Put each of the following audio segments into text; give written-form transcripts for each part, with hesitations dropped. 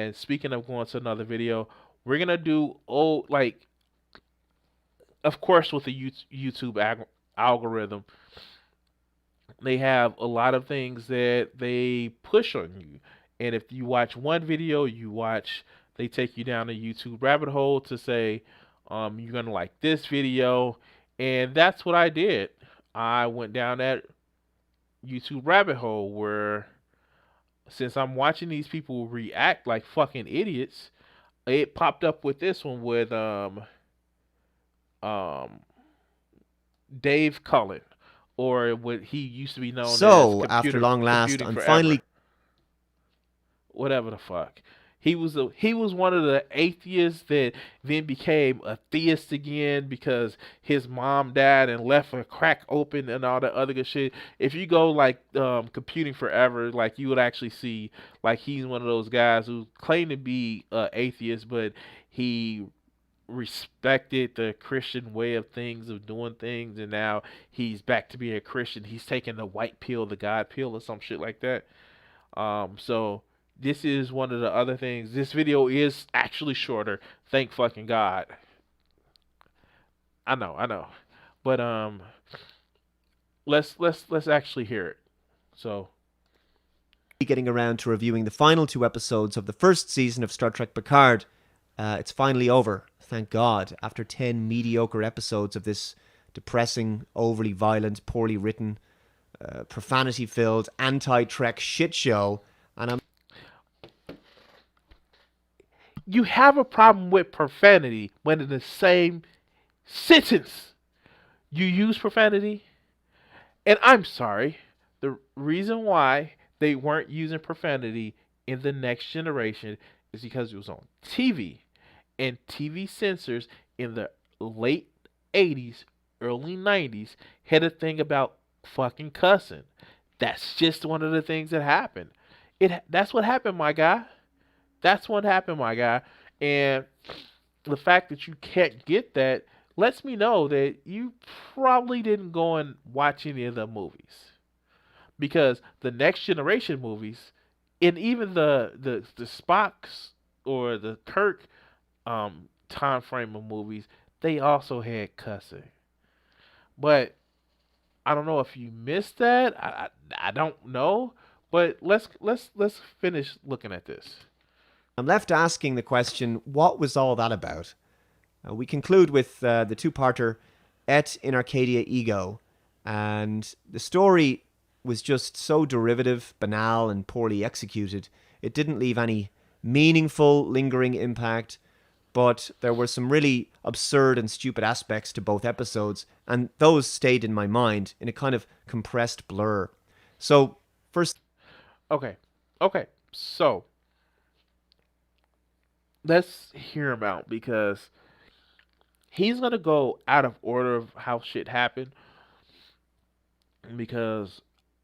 And speaking of going to another video, we're gonna do old like, of course, with the YouTube algorithm, they have a lot of things that they push on you. And if you watch one video, they take you down a YouTube rabbit hole to say, you're gonna like this video, and that's what I did. I went down that YouTube rabbit hole where, since I'm watching these people react like fucking idiots, it popped up with this one with um Dave Cullen, or what he used to be known as So, after long last, computing I'm forever, finally whatever the fuck. He was one of the atheists that then became a theist again because his mom died and left a crack open and all that other good shit. If you go like computing forever, like you would actually see like he's one of those guys who claimed to be atheist, but he respected the Christian way of things, of doing things, and now he's back to being a Christian. He's taking the white pill, the God pill, or some shit like that. So this is one of the other things. This video is actually shorter. Thank fucking God. I know, but let's actually hear it. So, getting around to reviewing the final 2 episodes of the first season of Star Trek Picard. It's finally over, thank God, after 10 mediocre episodes of this depressing, overly violent, poorly written, profanity-filled, anti-Trek shit show. And you have a problem with profanity when in the same sentence you use profanity? And I'm sorry, the reason why they weren't using profanity in the next generation is because it was on TV. And TV censors in the late 80s, early 90s had a thing about fucking cussing. That's just one of the things that happened. That's what happened, my guy. That's what happened, my guy. And the fact that you can't get that lets me know that you probably didn't go and watch any of the movies. Because the next generation movies, and even the Spock's or the Kirk time frame of movies, they also had cussing. But I don't know if you missed that. I don't know. But let's finish looking at this. I'm left asking the question, what was all that about? We conclude with the two-parter, Et in Arcadia Ego. And the story was just so derivative, banal, and poorly executed. It didn't leave any meaningful, lingering impact. But there were some really absurd and stupid aspects to both episodes. And those stayed in my mind in a kind of compressed blur. So, first... Okay. So, let's hear him out because he's gonna go out of order of how shit happened because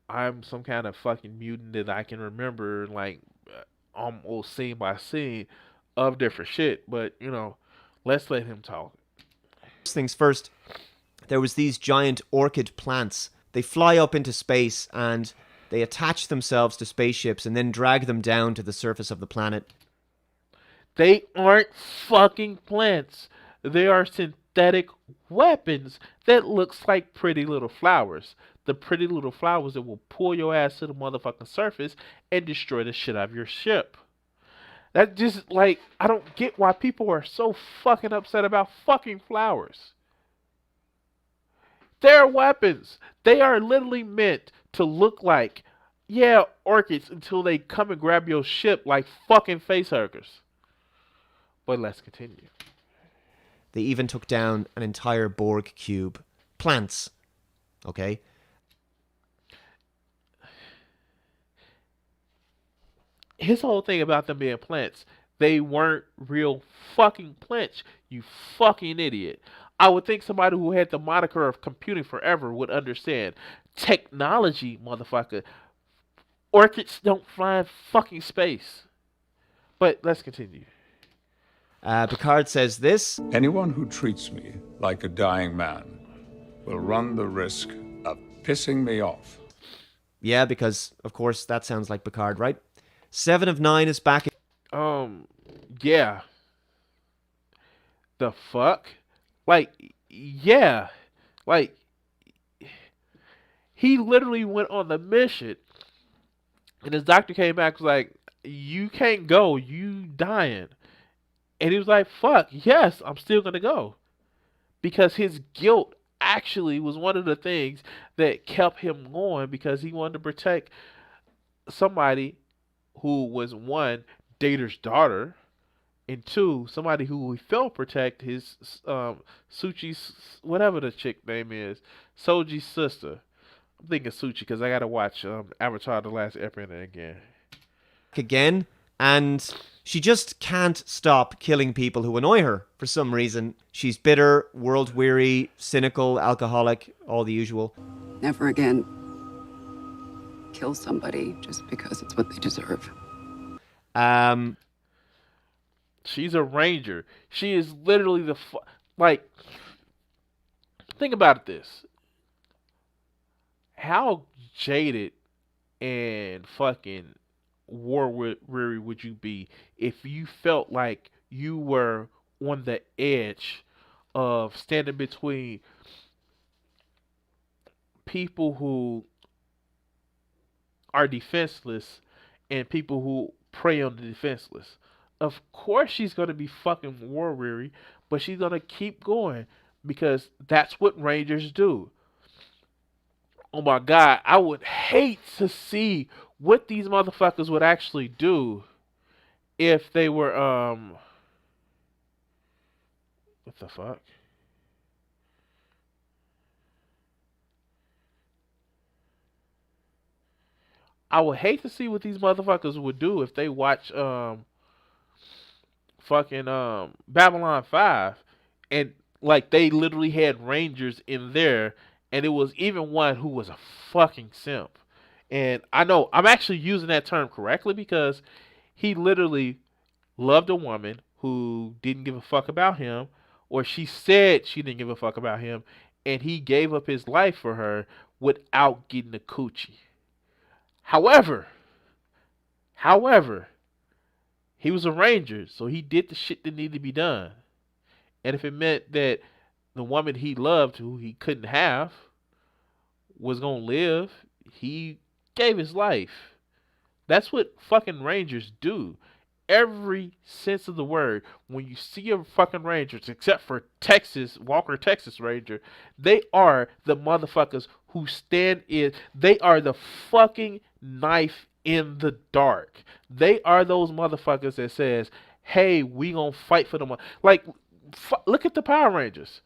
I'm some kind of fucking mutant that I can remember like almost scene by scene of different shit. But let's let him talk. First things first, there was these giant orchid plants. They fly up into space and they attach themselves to spaceships and then drag them down to the surface of the planet. They aren't fucking plants. They are synthetic weapons that looks like pretty little flowers. The pretty little flowers that will pull your ass to the motherfucking surface and destroy the shit out of your ship. That just like, I don't get why people are so fucking upset about fucking flowers. They're weapons. They are literally meant to look like, yeah, orchids until they come and grab your ship like fucking facehuggers. But let's continue. They even took down an entire Borg cube. Plants. Okay? His whole thing about them being plants, they weren't real fucking plants, you fucking idiot. I would think somebody who had the moniker of computing forever would understand. Technology, motherfucker. Orchids don't fly in fucking space. But let's continue. Picard says this. Anyone who treats me like a dying man will run the risk of pissing me off. Yeah, because, of course, that sounds like Picard, right? 7 of 9 is back. Yeah. The fuck? Like, yeah. Like, he literally went on the mission, and his doctor came back was like, "You can't go. You dying." And he was like, "Fuck, yes, I'm still gonna go," because his guilt actually was one of the things that kept him going because he wanted to protect somebody who was one, Dater's daughter, and two, somebody who he felt protect his Suchi's, whatever the chick name is, Soji's sister. I'm thinking Suchi because I gotta watch Avatar: The Last Airbender again. Again, and she just can't stop killing people who annoy her for some reason. She's bitter, world weary, cynical, alcoholic, all the usual. Never again kill somebody just because it's what they deserve. She's a ranger. She is literally like. Think about this. How jaded and fucking war weary would you be if you felt like you were on the edge of standing between people who are defenseless and people who prey on the defenseless? Of course she's going to be fucking war weary, but she's going to keep going because that's what rangers do. Oh my god, I would hate to see what these motherfuckers would actually do if they were what the fuck? I would hate to see what these motherfuckers would do if they watch fucking Babylon 5 and like they literally had rangers in there and it was even one who was a fucking simp. And I know I'm actually using that term correctly because he literally loved a woman who didn't give a fuck about him, or she said she didn't give a fuck about him, and he gave up his life for her without getting a coochie. However, however, he was a ranger, so he did the shit that needed to be done. And if it meant that the woman he loved, who he couldn't have, was gonna live, he gave his life. That's what fucking rangers do. Every sense of the word. When you see a fucking rangers, except for Texas, Walker Texas Ranger, they are the motherfuckers who stand in. They are the fucking knife in the dark. They are those motherfuckers that says, "Hey, we gonna fight for them." Like, look at the Power Rangers.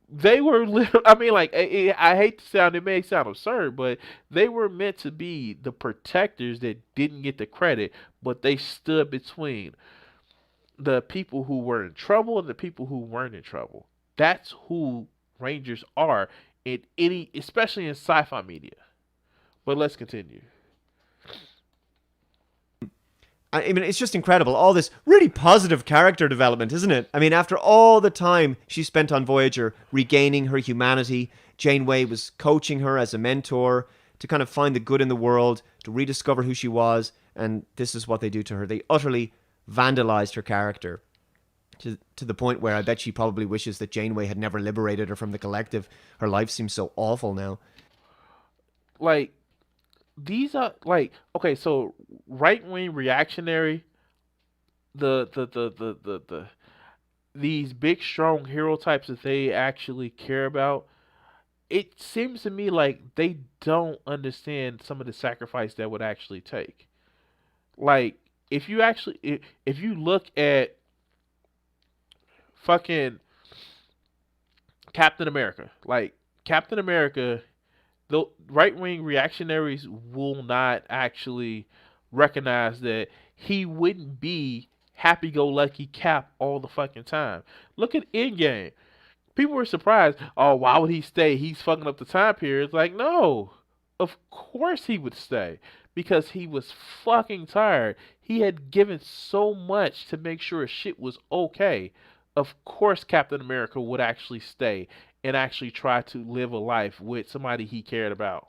They were, I mean, like, I hate to sound, it may sound absurd, but they were meant to be the protectors that didn't get the credit, but they stood between the people who were in trouble and the people who weren't in trouble. That's who Rangers are in any, especially in sci-fi media. But let's continue. I mean, it's just incredible. All this really positive character development, isn't it? I mean, after all the time she spent on Voyager regaining her humanity, Janeway was coaching her as a mentor to kind of find the good in the world, to rediscover who she was, and this is what they do to her. They utterly vandalized her character to the point where I bet she probably wishes that Janeway had never liberated her from the collective. Her life seems so awful now. Like, these are like, okay, so right wing reactionary, the these big strong hero types that they actually care about, it seems to me like they don't understand some of the sacrifice that would actually take. Like, if you look at fucking Captain America, like Captain America, the right wing reactionaries will not actually recognize that he wouldn't be happy go lucky Cap all the fucking time. Look at Endgame. People were surprised. Oh, why would he stay? He's fucking up the time period. It's like, no. Of course he would stay. Because he was fucking tired. He had given so much to make sure shit was okay. Of course Captain America would actually stay and actually try to live a life with somebody he cared about.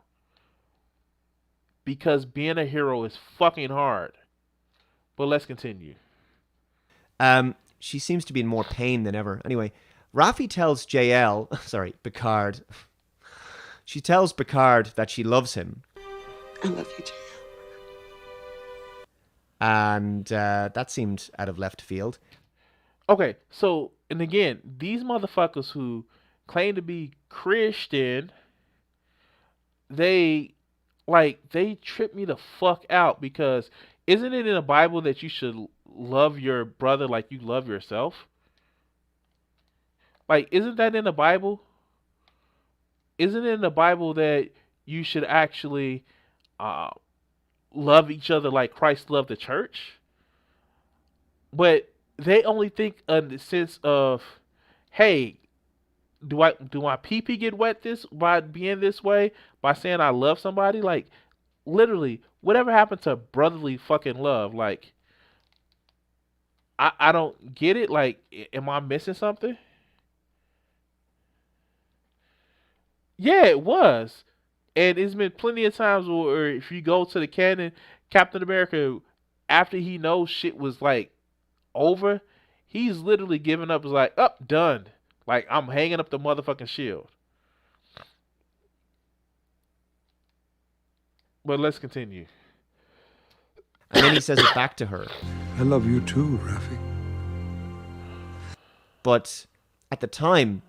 Because being a hero is fucking hard. But let's continue. She seems to be in more pain than ever. Anyway, Raffi tells JL, sorry, Picard. She tells Picard that she loves him. I love you, Jay. And that seemed out of left field. Okay, so and again, these motherfuckers who claim to be Christian, they they trip me the fuck out because isn't it in the Bible that you should love your brother like you love yourself? Like, isn't that in the Bible? Isn't it in the Bible that you should actually uh, love each other like Christ loved the church? But they only think in the sense of, hey, do my pee pee get wet this by being this way by saying I love somebody? Like, literally, whatever happened to brotherly fucking love? Like, I don't get it. Like, am I missing something? Yeah, it was. And it's been plenty of times where if you go to the canon, Captain America, after he knows shit was like over, he's literally giving up. Is like, up, done. Like, I'm hanging up the motherfucking shield. But let's continue. And then he says it back to her. I love you too, Raffi. But at the time,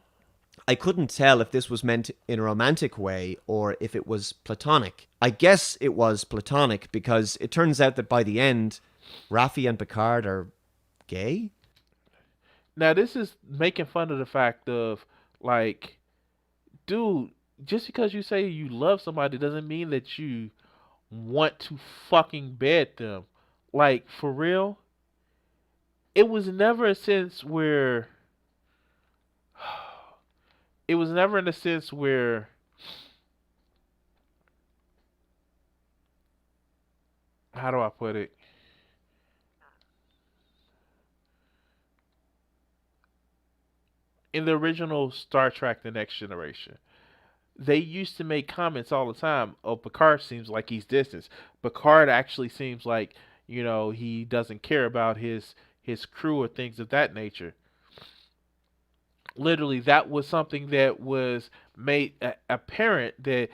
I couldn't tell if this was meant in a romantic way or if it was platonic. I guess it was platonic because it turns out that by the end, Raffi and Picard are gay. Now, this is making fun of the fact of, like, dude, just because you say you love somebody doesn't mean that you want to fucking bed them. Like, for real, it was never a sense where it was never in a sense where how do I put it? In the original Star Trek The Next Generation, they used to make comments all the time. Oh, Picard seems like he's distant. Picard actually seems like, he doesn't care about his crew or things of that nature. Literally, that was something that was made apparent that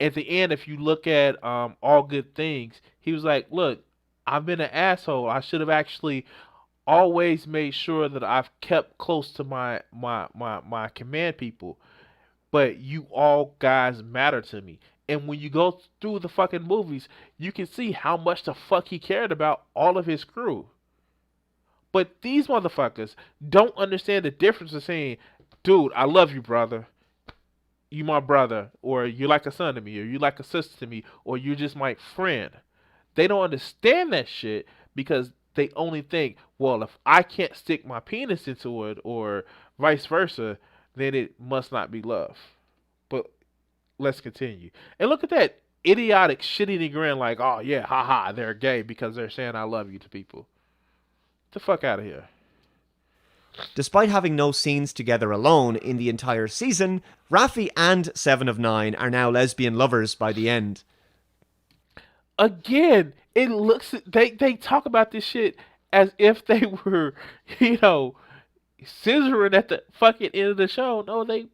at the end, if you look at All Good Things, he was like, look, I've been an asshole. I should have actually always made sure that I've kept close to my command people. But you all guys matter to me. And when you go through the fucking movies, you can see how much the fuck he cared about all of his crew. But these motherfuckers don't understand the difference of saying, dude, I love you, brother. You my brother. Or you're like a son to me. Or you like a sister to me. Or you're just my friend. They don't understand that shit because they only think, well, if I can't stick my penis into it or vice versa, then it must not be love. But let's continue. And look at that idiotic shitty grin like, oh yeah, haha, they're gay because they're saying I love you to people. Get the fuck out of here. Despite having no scenes together alone in the entire season, Raffi and Seven of Nine are now lesbian lovers by the end. Again, it looks they talk about this shit as if they were, scissoring at the fucking end of the show. No, they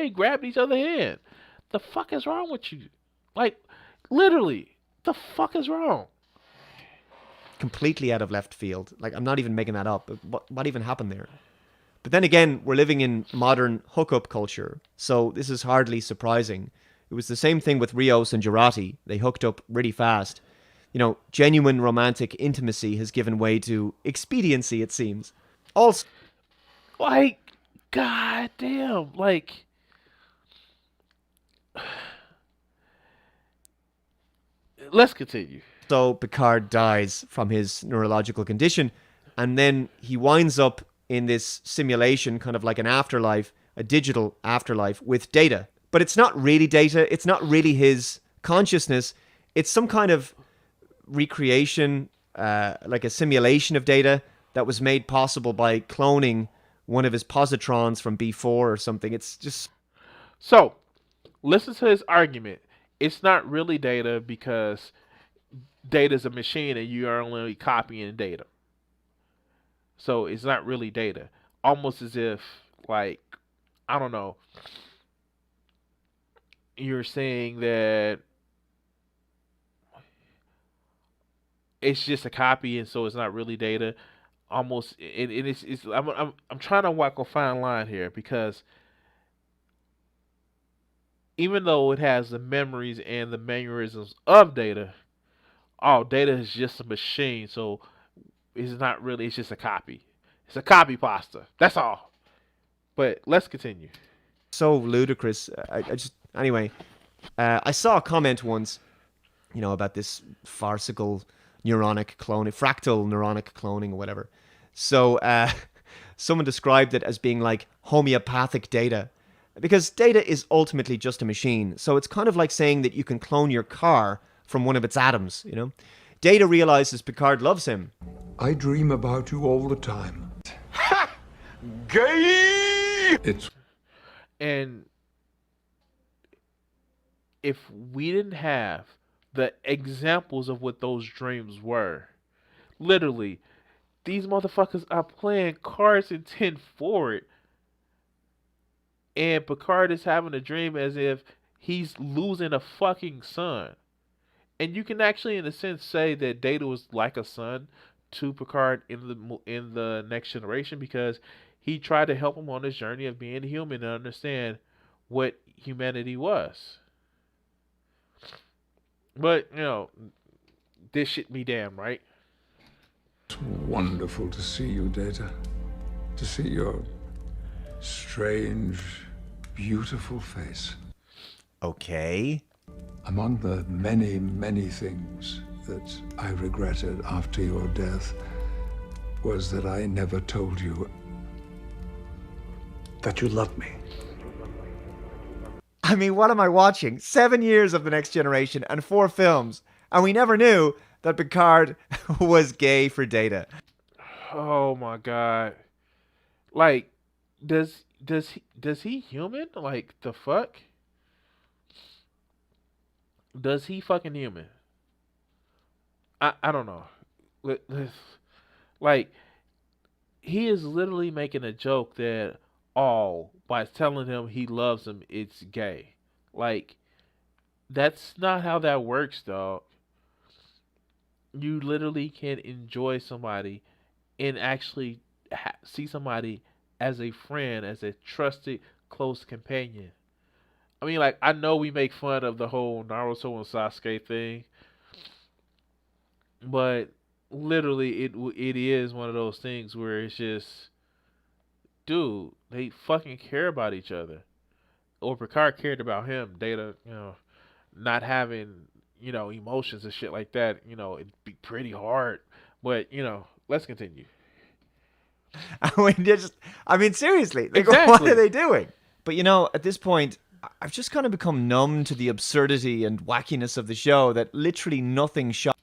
grabbed each other's hand. The fuck is wrong with you? Like, literally, the fuck is wrong? Completely out of left field. Like, I'm not even making that up. What even happened there? But then again, we're living in modern hookup culture, so this is hardly surprising. It was the same thing with Rios and Jurati. They hooked up really fast. Genuine romantic intimacy has given way to expediency, it seems. Also, like, goddamn, like, let's continue. so Picard dies from his neurological condition, and then he winds up in this simulation, kind of like an afterlife, a digital afterlife with Data. But it's not really Data. It's not really his consciousness. It's some kind of recreation, like a simulation of Data that was made possible by cloning one of his positrons from B4 or something. It's just... So, listen to his argument. It's not really Data because Data's a machine and you are only copying Data. So it's not really data. Almost as if, like, I don't know, you're saying that it's just a copy and so it's not really data. Almost, it's I'm trying to walk a fine line here because even though it has the memories and the mannerisms of data, all data is just a machine, so it's not really. It's just a copy. It's a copy pasta. That's all. But let's continue. So ludicrous. I just anyway. I saw a comment once, about this farcical neuronic cloning, fractal neuronic cloning, or whatever. So someone described it as being like homeopathic data, because data is ultimately just a machine. So it's kind of like saying that you can clone your car from one of its atoms. Data realizes Picard loves him. I dream about you all the time. Gay! It's And if we didn't have the examples of what those dreams were, literally, these motherfuckers are playing cards in 10 forward, and Picard is having a dream as if he's losing a fucking son. And you can actually, in a sense, say that Data was like a son to Picard in the Next Generation because he tried to help him on his journey of being human and understand what humanity was. But this shit be damn right. wonderful to see you, Data. To see your strange, beautiful face. Okay. Among the many, many things that I regretted after your death was that I never told you That you love me. I mean, what am I watching? 7 years of The Next Generation and 4 films, and we never knew that Picard was gay for Oh my god. Like, does he human? Like the fuck? Does he fucking human? I don't know. Like, he is literally making a joke that by telling him he loves him, it's gay. Like, that's not how that works, dog. You literally can enjoy somebody and actually see somebody as a friend, as a trusted, close companion. I mean, like, I know we make fun of the whole Naruto and Sasuke thing, but literally, it is one of those things where it's just, dude, they fucking care about each other. Or Picard cared about him. Data, not having, emotions and shit like that. It'd be pretty hard. But let's continue. I mean, seriously, like, what Exactly. are they doing? But at this point, I've just kind of become numb to the absurdity and wackiness of the show that literally nothing shocks.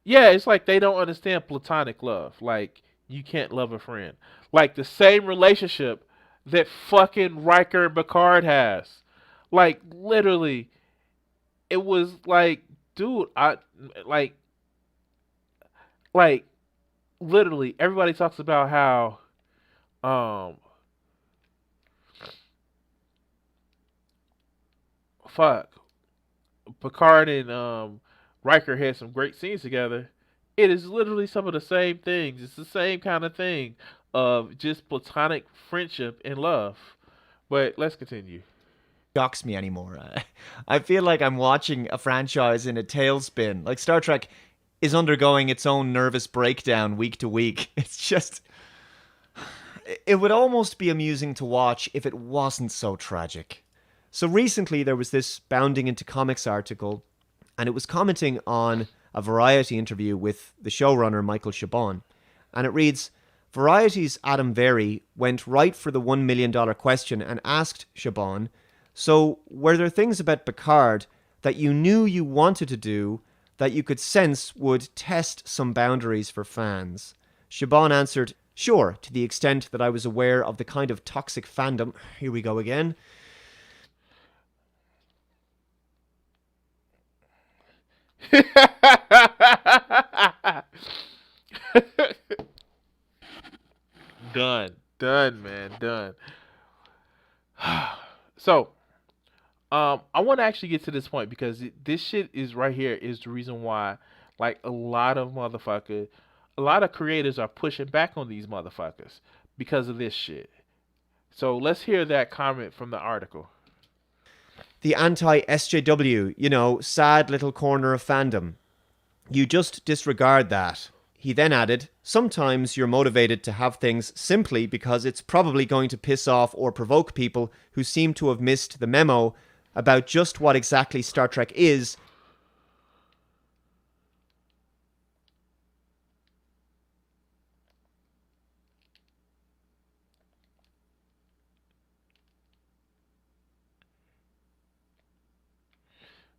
Yeah, it's like they don't understand platonic love. Like, you can't love a friend. Like the same relationship that fucking Riker and Picard has. Like, literally, it was like, dude, like like literally everybody talks about how um fuck Picard and Riker had some great scenes together. It is literally some of the same things. It's the same kind of thing of just platonic friendship and love. But let's continue. Shocks me anymore. I feel like I'm watching a franchise in a tailspin. Like Star Trek is undergoing its own nervous breakdown week to week. It's just, it would almost be amusing to watch if it wasn't so tragic. So recently there was this Bounding into Comics article, and it was commenting on a Variety interview with the showrunner Michael Chabon. And it reads, Variety's Adam Vary went right for the $1 million question and asked Chabon, so were there things about Picard that you knew you wanted to do that you could sense would test some boundaries for fans? Chabon answered, sure, to the extent that I was aware of the kind of toxic fandom. Here we go again. Done, man. Done. So, I want to actually get to this point because this shit is right here is the reason why, like a lot of creators are pushing back on these motherfuckers because of this shit. So let's hear that comment from the article. The anti-SJW, sad little corner of fandom. You just disregard that. He then added, sometimes you're motivated to have things simply because it's probably going to piss off or provoke people who seem to have missed the memo about just what exactly Star Trek is.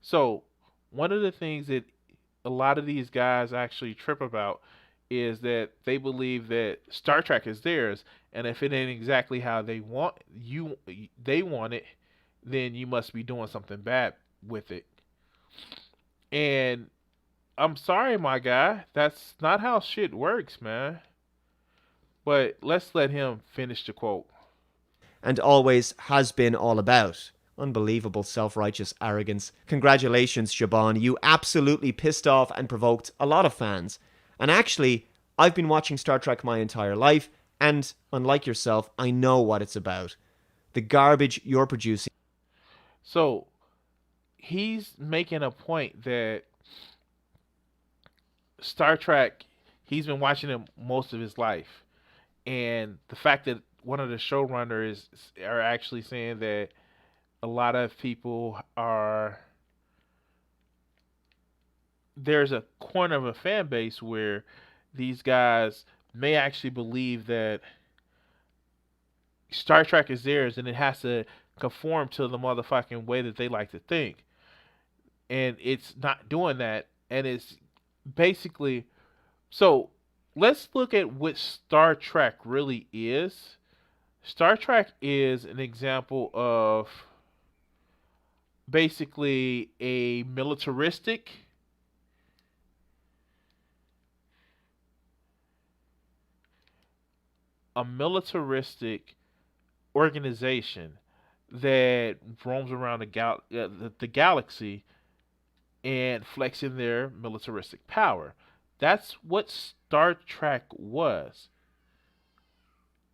So, one of the things that a lot of these guys actually trip about is that they believe that Star Trek is theirs, and if it ain't exactly how they want it, then you must be doing something bad with it. And I'm sorry, my guy, that's not how shit works, man. But let's let him finish the quote. And always has been all about. Unbelievable self-righteous arrogance. Congratulations, Shaban. You absolutely pissed off and provoked a lot of fans. And actually, I've been watching Star Trek my entire life, and unlike yourself, I know what it's about. The garbage you're producing. So he's making a point that Star Trek, he's been watching it most of his life. And the fact that one of the showrunners are actually saying that a lot of people are there's a corner of a fan base where these guys may actually believe that Star Trek is theirs and it has to conform to the motherfucking way that they like to think. And it's not doing that. And it's basically so let's look at what Star Trek really is. Star Trek is an example of basically a militaristic organization that roams around the galaxy and flexing their militaristic power. That's what Star Trek was.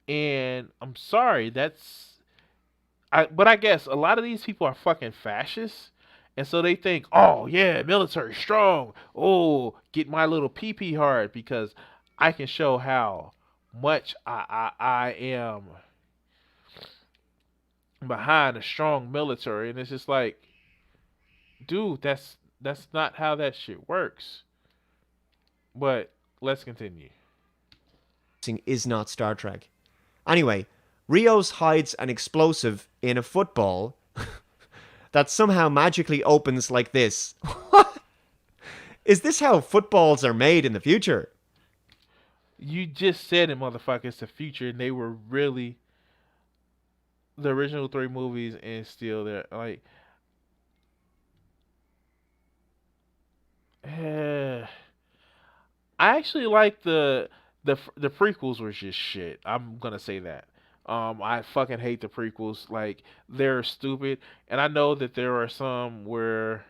And I'm sorry, but I guess a lot of these people are fucking fascists. And so they think, oh yeah, military strong. Oh, get my little pee hard because I can show how much I am behind a strong military. And it's just like, dude, that's not how that shit works. But let's continue. Is not Star Trek. Anyway, Rios hides an explosive in a football that somehow magically opens like this. What? Is this how footballs are made in the future? You just said it, motherfucker. It's the future, and they were really the original three movies, and still there. Like, I actually like the prequels were just shit. I'm gonna say that. I fucking hate the prequels. Like they're stupid, and I know that there are some where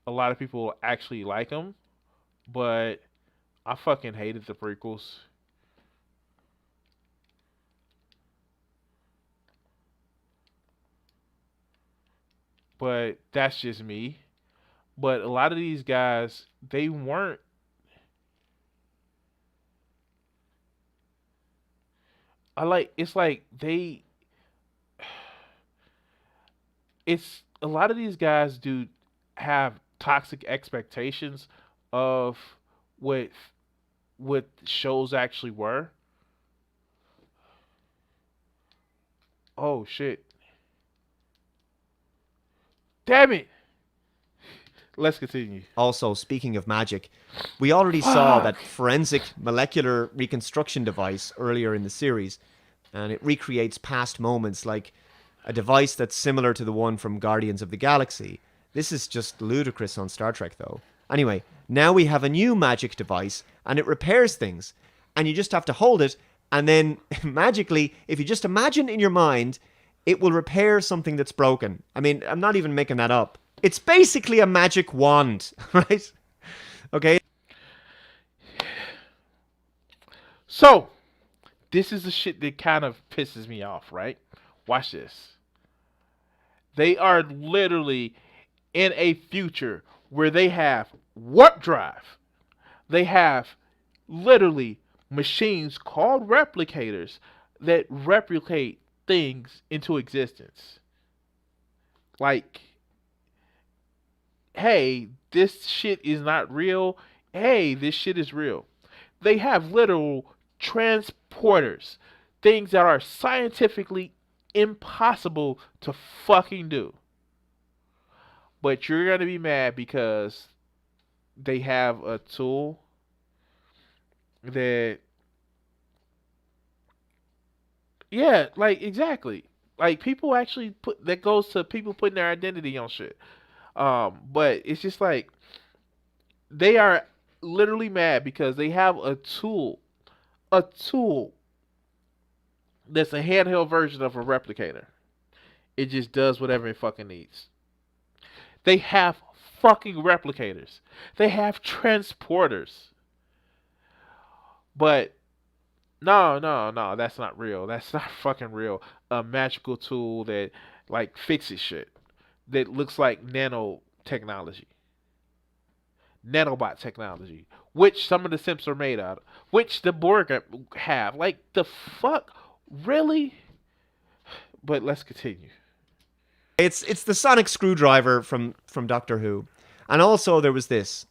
a lot of people actually like them, but I fucking hated the prequels. But that's just me. But a lot of these guys, they weren't. It's like they. It's a lot of these guys do have toxic expectations of what what shows actually were. Oh shit! Damn it! Let's continue. Also, speaking of magic, we already saw that Fuck. forensic molecular reconstruction device earlier in the series, and it recreates past moments like a device that's similar to the one from Guardians of the Galaxy. This is just ludicrous on Star Trek, though. Anyway, now we have a new magic device, and it repairs things. and you just have to hold it, and then magically, if you just imagine in your mind, it will repair something that's broken. I mean, I'm not even making that up. It's basically a magic wand, right? Okay. So, this is the shit that kind of pisses me off, right? Watch this. They are literally in a future where they have warp drive. They have literally machines called replicators that replicate things into existence. Like, hey, this shit is not real. Hey, this shit is real. They have literal transporters, things that are scientifically impossible to fucking do. But you're going to be mad because they have a tool that, yeah, like exactly. Like people actually put that goes to people putting their identity on shit. But it's just like they are literally mad because they have a tool that's a handheld version of a replicator. It just does whatever it fucking needs. They have fucking replicators. They have transporters. But no, no, no, that's not real. That's not fucking real. A magical tool that like fixes shit. That looks like nanotechnology. Nanobot technology. Which some of the Simps are made out of. Which the Borg have. Like the fuck? Really? But let's continue. It's the sonic screwdriver from Doctor Who. And also there was this.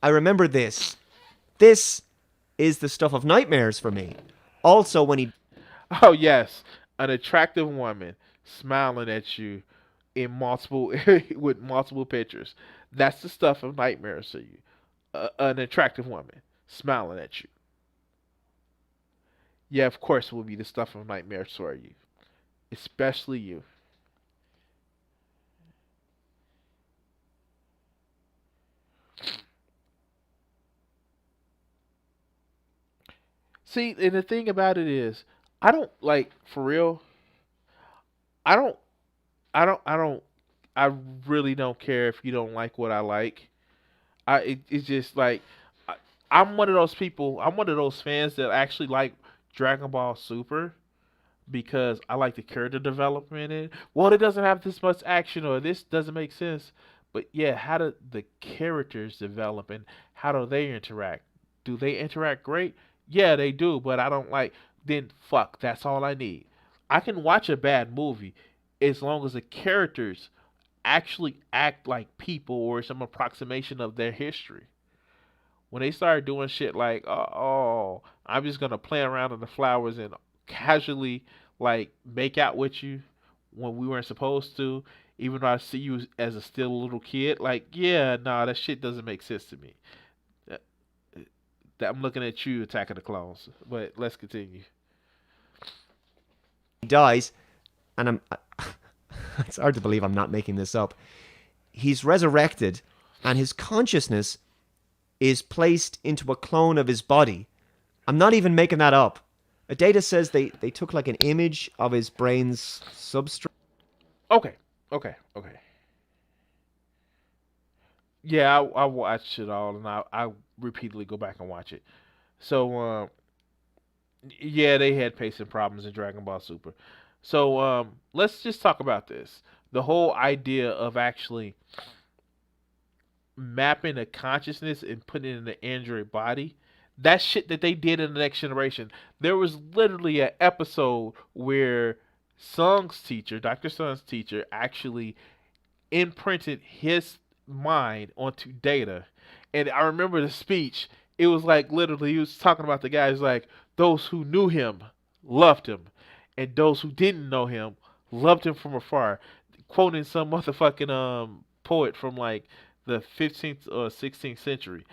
I remember this. This is the stuff of nightmares for me. Also when he Oh yes. An attractive woman smiling at you in multiple with multiple pictures. That's the stuff of nightmares to you. An attractive woman smiling at you. Yeah, of course it will be the stuff of nightmares for you. Especially you. See, and the thing about it is, I don't like for real. I don't. I don't. I don't. I really don't care if you don't like what I like. It's just like I, I'm one of those people. I'm one of those fans that actually like Dragon Ball Super because I like the character development in it. Well, it doesn't have this much action or this doesn't make sense. But yeah, how do the characters develop and how do they interact? Do they interact great? Yeah, they do, but I don't like then fuck, that's all I need. I can watch a bad movie as long as the characters actually act like people or some approximation of their history. When they started doing shit like, oh, I'm just gonna play around in the flowers and casually like make out with you when we weren't supposed to, even though I see you as a still a little kid, like, yeah, nah, that shit doesn't make sense to me. That, that I'm looking at you, Attack of the Clones. But let's continue. dies, and it's hard to believe I'm not making this up. He's resurrected, and his consciousness is placed into a clone of his body. I'm not even making that up. A data says they took like an image of his brain's substrate. Okay, okay. Yeah, I watched it all, and I repeatedly go back and watch it. So, yeah, they had pacing problems in Dragon Ball Super. So, let's just talk about this. The whole idea of actually mapping a consciousness and putting it in the android body. That shit that they did in the next generation. There was literally an episode where Sung's teacher, Dr. Sung's teacher, actually imprinted his mind onto Data. And I remember the speech. It was like literally he was talking about the guys like those who knew him loved him, and those who didn't know him loved him from afar. Quoting some motherfucking poet from like the 15th or 16th century.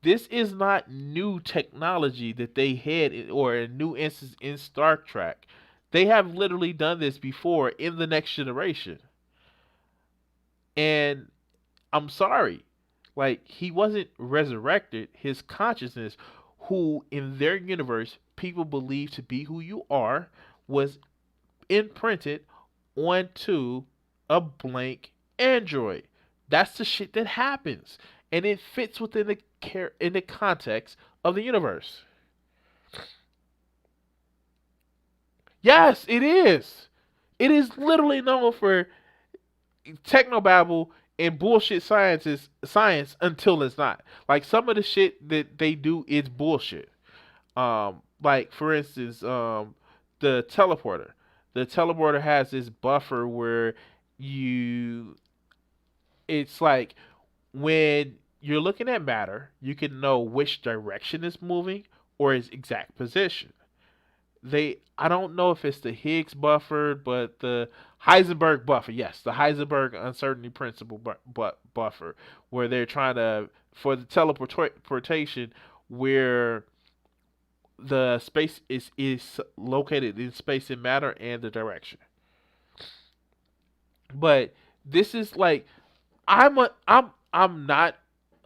This is not new technology that they had or a new instance in Star Trek. They have literally done this before in the next generation. And I'm sorry. Like he wasn't resurrected. His consciousness, who in their universe people believe to be who you are was imprinted onto a blank android. That's the shit that happens, and it fits within in the context of the universe. Yes, it is. It is literally known for technobabble and bullshit science until it's not. Like some of the shit that they do is bullshit. Like for instance, the teleporter. The teleporter has this buffer where you it's like when you're looking at matter, you can know which direction it's moving or its exact position. I don't know if it's the Higgs buffer, but the Heisenberg buffer, yes, the Heisenberg uncertainty principle buffer, where they're trying to for the teleportation, where the space is located in space and matter and the direction. But this is like I'm not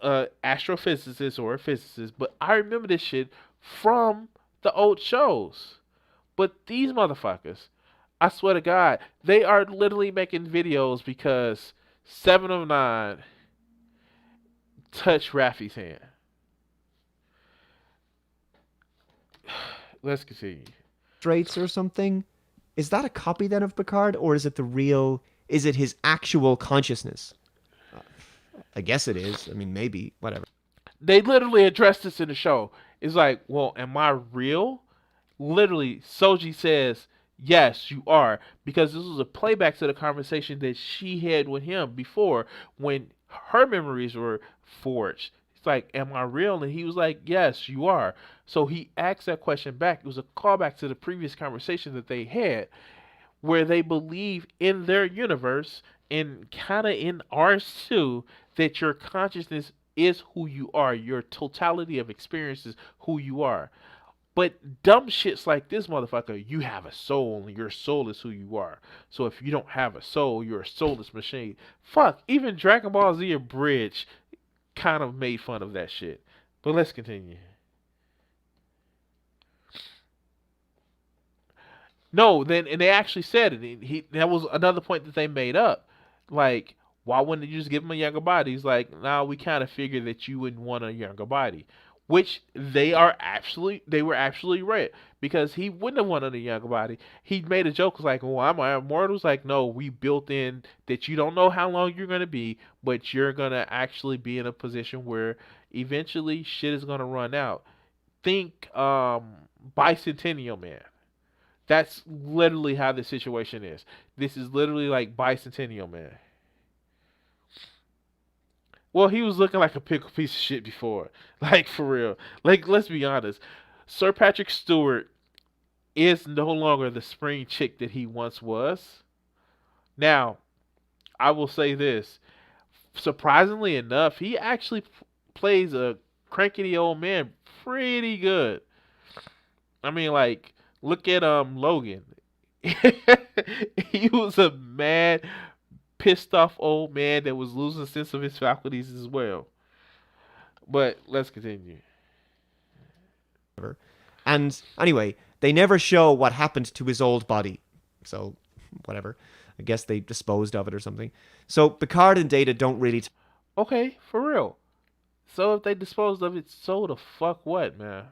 a astrophysicist or a physicist, but I remember this shit from the old shows. But these motherfuckers, I swear to God, they are literally making videos because Seven of Nine touched Raffi's hand. Let's continue. Traits or something. Is that a copy then of Picard, or is it the real? Is it his actual consciousness? I guess it is. I mean, maybe whatever. They literally addressed this in the show. It's like, well, am I real? Literally, Soji says, yes, you are. Because this was a playback to the conversation that she had with him before when her memories were forged. It's like, am I real? And he was like, yes, you are. So he asked that question back. It was a callback to the previous conversation that they had where they believe in their universe and kind of in ours too that your consciousness is who you are. Your totality of experiences who you are. But dumb shits like this motherfucker, you have a soul and your soul is who you are. So if you don't have a soul, you're a soulless machine. Fuck, even Dragon Ball Z Abridged kind of made fun of that shit. But let's continue. No, then and they actually said it. That was another point that they made up. Like, why wouldn't you just give him a younger body? He's like, nah, we kind of figured that you wouldn't want a younger body. Which they were actually right because he wouldn't have wanted a younger body. He made a joke like, "Well, am I immortal?" It's like, no, we built in that you don't know how long you're gonna be, but you're gonna actually be in a position where eventually shit is gonna run out. Think Bicentennial Man. That's literally how the situation is. This is literally like Bicentennial Man. Well, he was looking like a pickle piece of shit before. Like, for real. Like, let's be honest. Sir Patrick Stewart is no longer the spring chick that he once was. Now, I will say this. Surprisingly enough, he actually plays a crankety old man pretty good. I mean, like, look at Logan. He was a mad pissed off old man that was losing sense of his faculties as well. But let's continue. And anyway, they never show what happened to his old body. So, whatever. I guess they disposed of it or something. So, Picard and Data don't really... Okay, for real. So if they disposed of it, so the fuck what, man?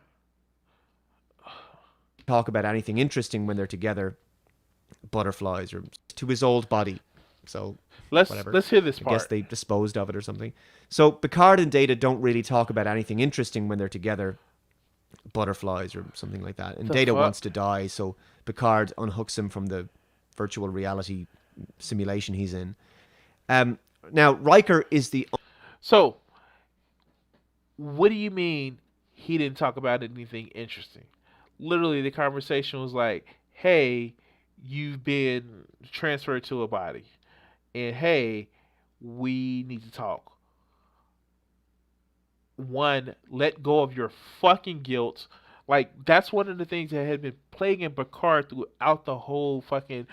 talk about anything interesting when they're together. Butterflies or to his old body. So let's hear this part. I guess they disposed of it or something. So Picard and Data don't really talk about anything interesting when they're together. Butterflies or something like that. And Data wants to die, so Picard unhooks him from the virtual reality simulation he's in. Now Riker is the... So, what do you mean he didn't talk about anything interesting? Literally, the conversation was like, hey, you've been transferred to a body. And hey, we need to talk. One, let go of your fucking guilt. Like, that's one of the things that had been plaguing Picard throughout the whole fucking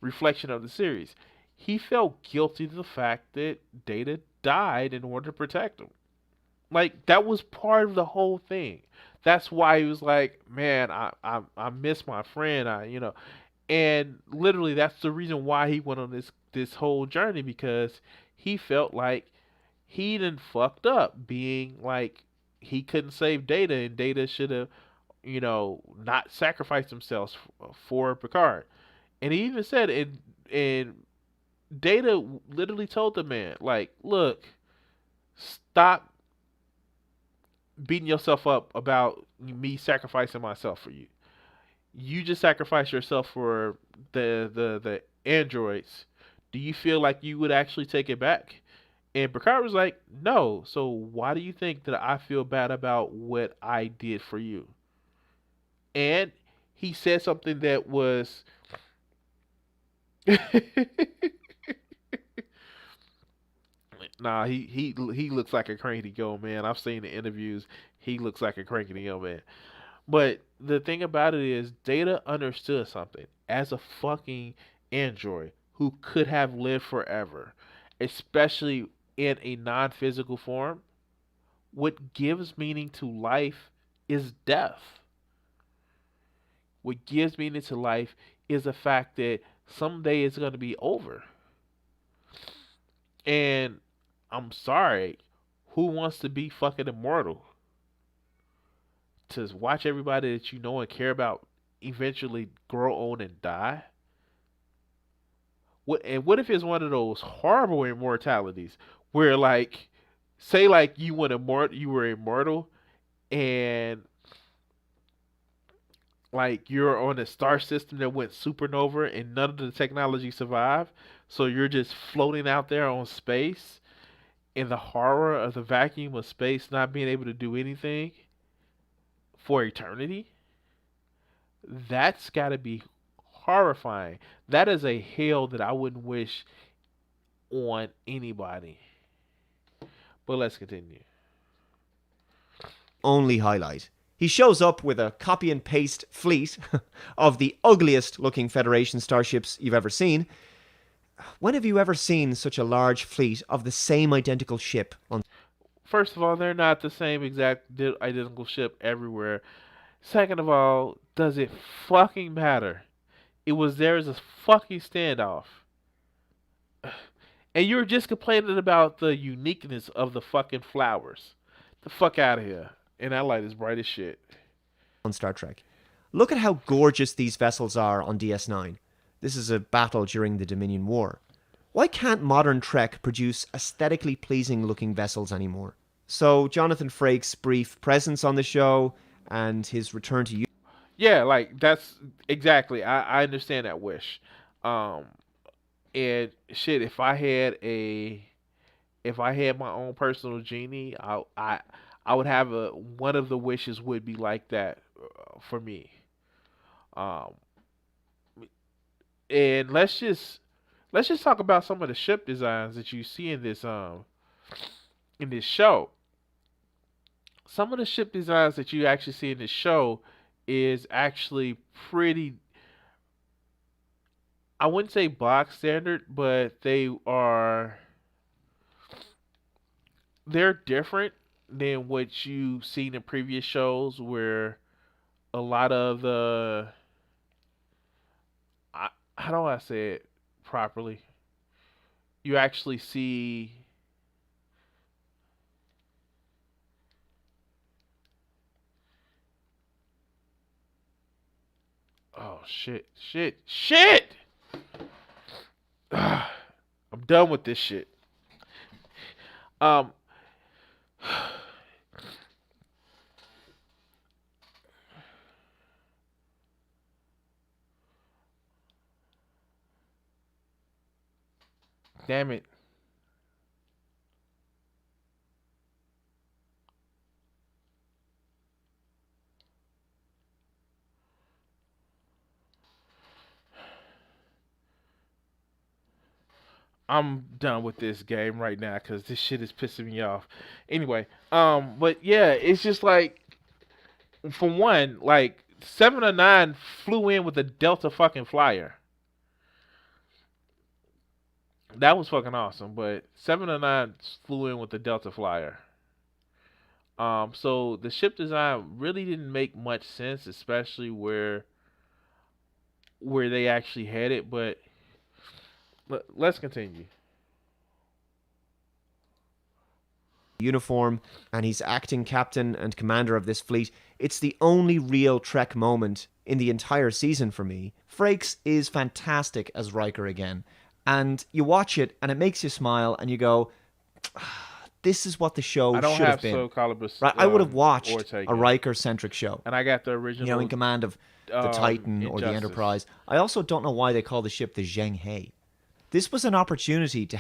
reflection of the series. He felt guilty of the fact that Data died in order to protect him. Like, that was part of the whole thing. That's why he was like, man, I miss my friend. And literally that's the reason why he went on this whole journey, because he felt like he done fucked up, being like he couldn't save Data, and Data should have, not sacrificed themselves for Picard. And he even said, and Data literally told the man, like, look, stop beating yourself up about me sacrificing myself for you. You just sacrificed yourself for the androids. Do you feel like you would actually take it back? And Picard was like, no. So why do you think that I feel bad about what I did for you? And he said something that was nah, he looks like a cranky old man. I've seen the interviews. He looks like a cranky old man. But the thing about it is, Data understood something. As a fucking android who could have lived forever, especially in a non physical form, what gives meaning to life is death. What gives meaning to life is the fact that someday it's going to be over. And I'm sorry, who wants to be fucking immortal? To watch everybody that you know and care about eventually grow old and die? What if it's one of those horrible immortalities where, like, say like you were immortal, and like you're on a star system that went supernova and none of the technology survived, so you're just floating out there on space in the horror of the vacuum of space, not being able to do anything for eternity. That's got to be horrifying. That is a hell that I wouldn't wish on anybody. But let's continue. Only highlight. He shows up with a copy and paste fleet of the ugliest looking Federation starships you've ever seen. When have you ever seen such a large fleet of the same identical ship on? First of all, they're not the same exact identical ship everywhere. Second of all, does it fucking matter? It was there as a fucking standoff. And you were just complaining about the uniqueness of the fucking flowers. The fuck out of here. And that light is bright as shit. On Star Trek. Look at how gorgeous these vessels are on DS9. This is a battle during the Dominion War. Why can't modern Trek produce aesthetically pleasing looking vessels anymore? So Jonathan Frakes' brief presence on the show and his return to Yeah, like that's exactly. I understand that wish. Um and shit, if I had my own personal genie, I would have a one of the wishes would be like that for me. Um and let's just talk about some of the ship designs that you see in this show. Some of the ship designs that you actually see in this show is actually pretty, I wouldn't say box standard, but they're different than what you've seen in previous shows, where a lot of the how do I say it properly? You actually see, oh shit. I'm done with this shit. Um damn it. I'm done with this game right now because this shit is pissing me off. Anyway, but yeah, it's just like, for one, like 7 of 9 flew in with a Delta fucking flyer. That was fucking awesome. But 7 of 9 flew in with the Delta flyer. So the ship design really didn't make much sense, especially where they actually had it. But let's continue. Uniform, and he's acting captain and commander of this fleet. It's the only real Trek moment in the entire season for me. Frakes is fantastic as Riker again, and you watch it and it makes you smile and you go, this is what the show I don't should have have been. Soul Calibur. Right, I would have watched Ortega, a Riker-centric show. and I got the original. You know, in command of the Titan or the Injustice. Enterprise. I also don't know why they call the ship the Zheng He. This was an opportunity to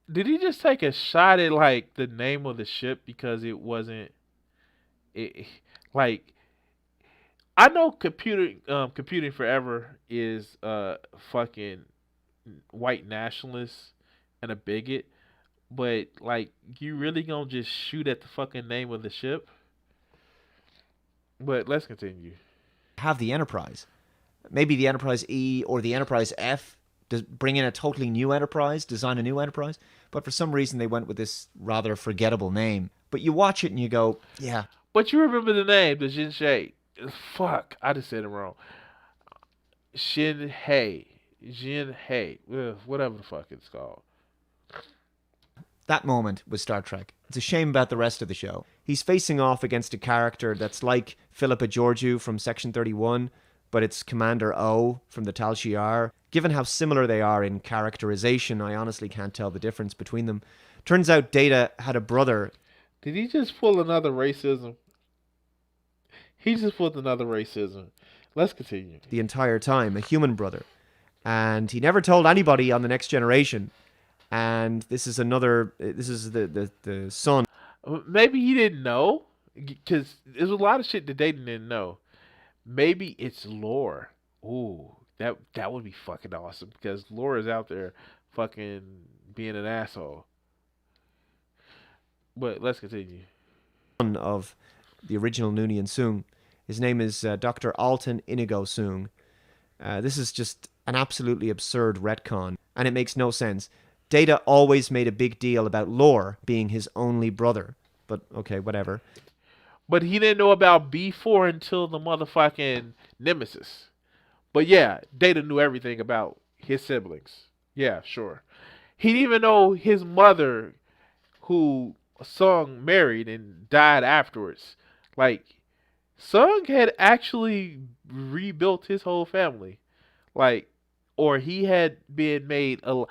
Did he just take a shot at like the name of the ship because it wasn't it like I know computing forever is fucking white nationalist and a bigot, but like you really gonna just shoot at the fucking name of the ship? But let's continue. have the Enterprise. Maybe the Enterprise E or the Enterprise F, bring in a totally new Enterprise, design a new Enterprise. But for some reason they went with this rather forgettable name. But you watch it and you go, yeah. But you remember the name, the Jin Shay. Fuck, I just said it wrong. Shin Hei. Jin Hei. Whatever the fuck it's called. That moment was Star Trek. It's a shame about the rest of the show. He's facing off against a character that's like Philippa Georgiou from Section 31, but it's Commander O from the Tal Shiar. Given how similar they are in characterization, I honestly can't tell the difference between them. Turns out Data had a brother. Did he just pull another racism? He just pulled another racism. Let's continue. The entire time, a human brother. And he never told anybody on the Next Generation. And this is the son. Maybe he didn't know, because there's a lot of shit that they didn't know. Maybe it's lore. Ooh, that would be fucking awesome, because lore is out there fucking being an asshole. But let's continue. Son of the original Noonien Soong. His name is Dr. Alton Inigo Soong. This is just an absolutely absurd retcon, and it makes no sense. Data always made a big deal about Lore being his only brother. But, okay, whatever. But he didn't know about B4 until the motherfucking Nemesis. But yeah, Data knew everything about his siblings. Yeah, sure. He didn't even know his mother, who Sung married and died afterwards. Like, Sung had actually rebuilt his whole family. Like, or he had been made a...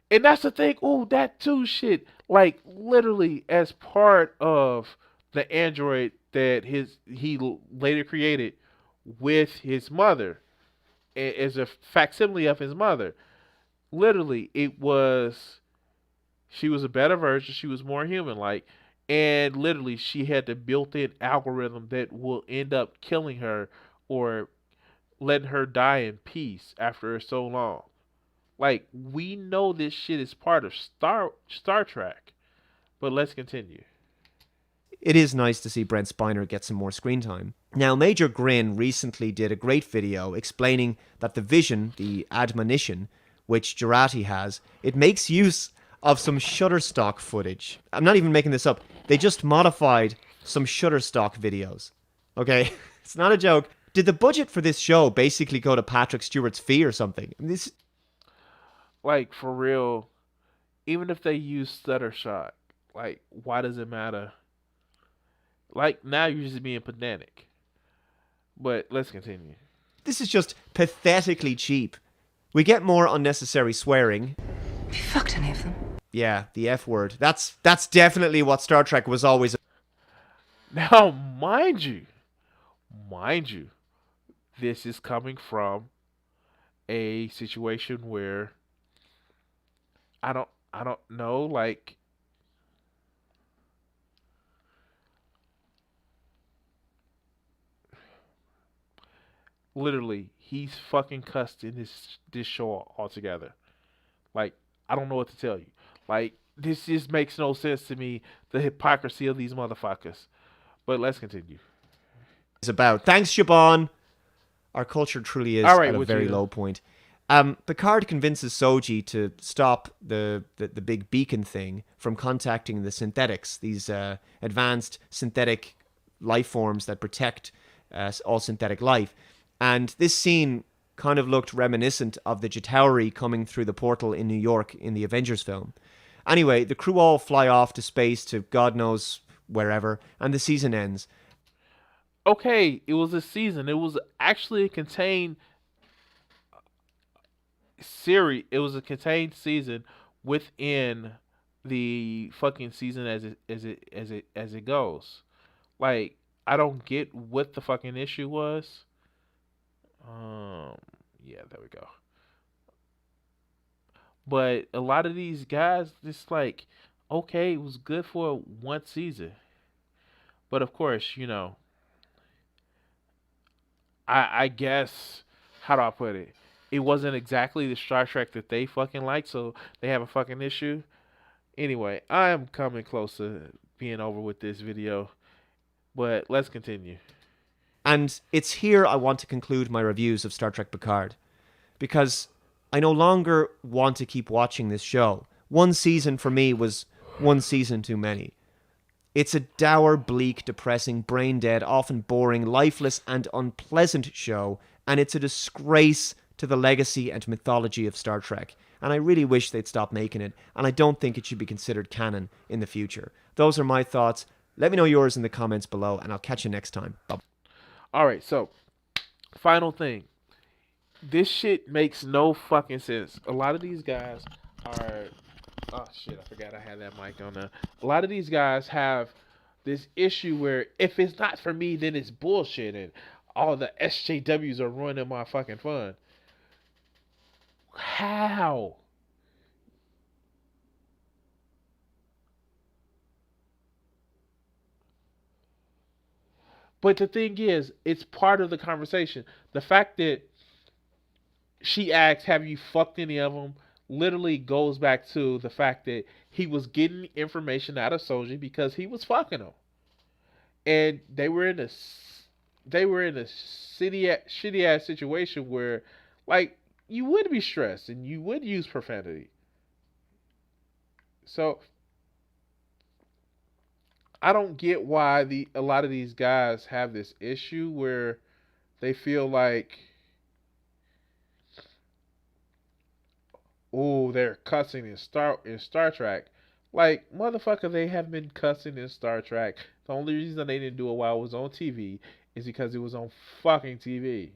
And that's the thing. Oh, that too shit. Like literally, as part of the android that he later created with his mother, as a facsimile of his mother. Literally, she was a better version. She was more human-like, and literally, she had the built-in algorithm that will end up killing her or letting her die in peace after so long. Like, we know this shit is part of Star Trek. But let's continue. It is nice to see Brent Spiner get some more screen time. Now, Major Grin recently did a great video explaining that the vision, the admonition, which Jurati has, it makes use of some Shutterstock footage. I'm not even making this up. They just modified some Shutterstock videos. Okay? It's not a joke. Did the budget for this show basically go to Patrick Stewart's fee or something? Like, for real, even if they use stutter shot, like, why does it matter? Like, now you're just being pedantic. But let's continue. This is just pathetically cheap. We get more unnecessary swearing. Have you fucked any of them? Yeah, the F word. That's definitely what Star Trek was always. Now, mind you, this is coming from a situation where I don't know, like, literally, he's fucking cussed in this show altogether. Like, I don't know what to tell you. Like, this just makes no sense to me, the hypocrisy of these motherfuckers. But let's continue. It's about. Thanks, Siobhan. Our culture truly is All right, at a with very you. low point. Picard convinces Soji to stop the big beacon thing from contacting the synthetics, these advanced synthetic life forms that protect all synthetic life. And this scene kind of looked reminiscent of the Chitauri coming through the portal in New York in the Avengers film. Anyway, the crew all fly off to space to God knows wherever, and the season ends. Okay, it was a season. It was actually a contained series. It was a contained season within the fucking season as it goes. Like, I don't get what the fucking issue was. Um, yeah, there we go. But a lot of these guys, just like, okay, it was good for one season, but of course, I guess, how do I put it? It wasn't exactly the Star Trek that they fucking like, so they have a fucking issue. Anyway, I am coming close to being over with this video, but let's continue. And it's here I want to conclude my reviews of Star Trek Picard, because I no longer want to keep watching this show. One season for me was one season too many. It's a dour, bleak, depressing, brain dead, often boring, lifeless, and unpleasant show, and it's a disgrace to the legacy and mythology of Star Trek. And I really wish they'd stop making it, and I don't think it should be considered canon in the future. Those are my thoughts. Let me know yours in the comments below, and I'll catch you next time. Bye. All right, so final thing. This shit makes no fucking sense. A lot of these guys are. Oh shit! I forgot I had that mic on there. A lot of these guys have this issue where if it's not for me, then it's bullshit, and all the SJWs are ruining my fucking fun. How? But the thing is, it's part of the conversation. The fact that she asks, "Have you fucked any of them?" literally goes back to the fact that he was getting information out of Soji because he was fucking them, and they were in a shitty ass situation where, like, you would be stressed and you would use profanity. So I don't get why a lot of these guys have this issue where they feel like, oh, they're cussing in Star Trek. Like, motherfucker, they have been cussing in Star Trek. The only reason they didn't do it while it was on TV is because it was on fucking TV.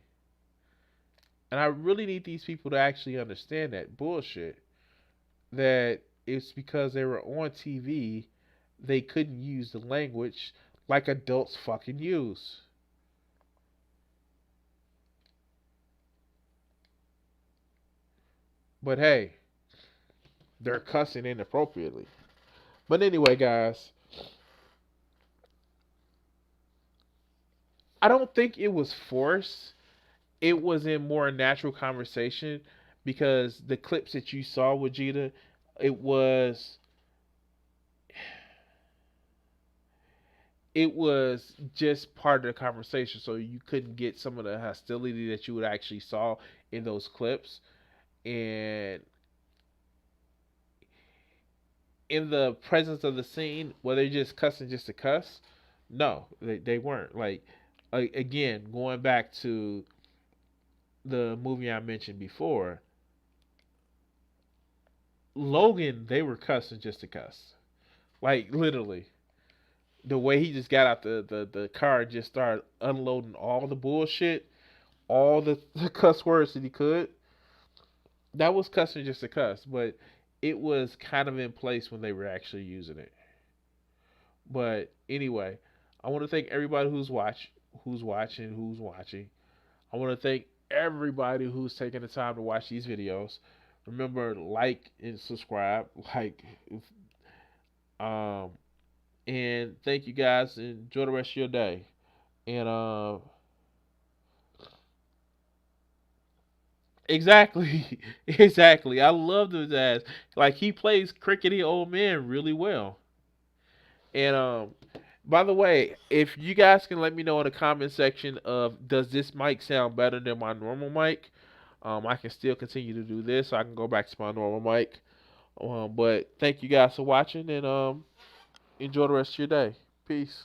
And I really need these people to actually understand that bullshit. That it's because they were on TV, they couldn't use the language like adults fucking use. But hey, they're cussing inappropriately. But anyway, guys, I don't think it was forced. It was in more natural conversation because the clips that you saw with Jita, it was it was just part of the conversation, so you couldn't get some of the hostility that you would actually saw in those clips. And in the presence of the scene, were they just cussing just to cuss? No, they weren't. Like, again, going back to the movie I mentioned before, Logan, they were cussing just to cuss. Like, literally. The way he just got out the car and just started unloading all the bullshit, all the cuss words that he could. That was cussing just to cuss, but it was kind of in place when they were actually using it. But anyway, I want to thank everybody who's watching. I want to thank everybody who's taking the time to watch these videos. Remember, like and subscribe. Um, and thank you guys. Enjoy the rest of your day. And exactly, exactly. I love his ass. Like, he plays crickety old man really well. And by the way, if you guys can let me know in the comment section of, does this mic sound better than my normal mic? I can still continue to do this. So I can go back to my normal mic. But thank you guys for watching, and enjoy the rest of your day. Peace.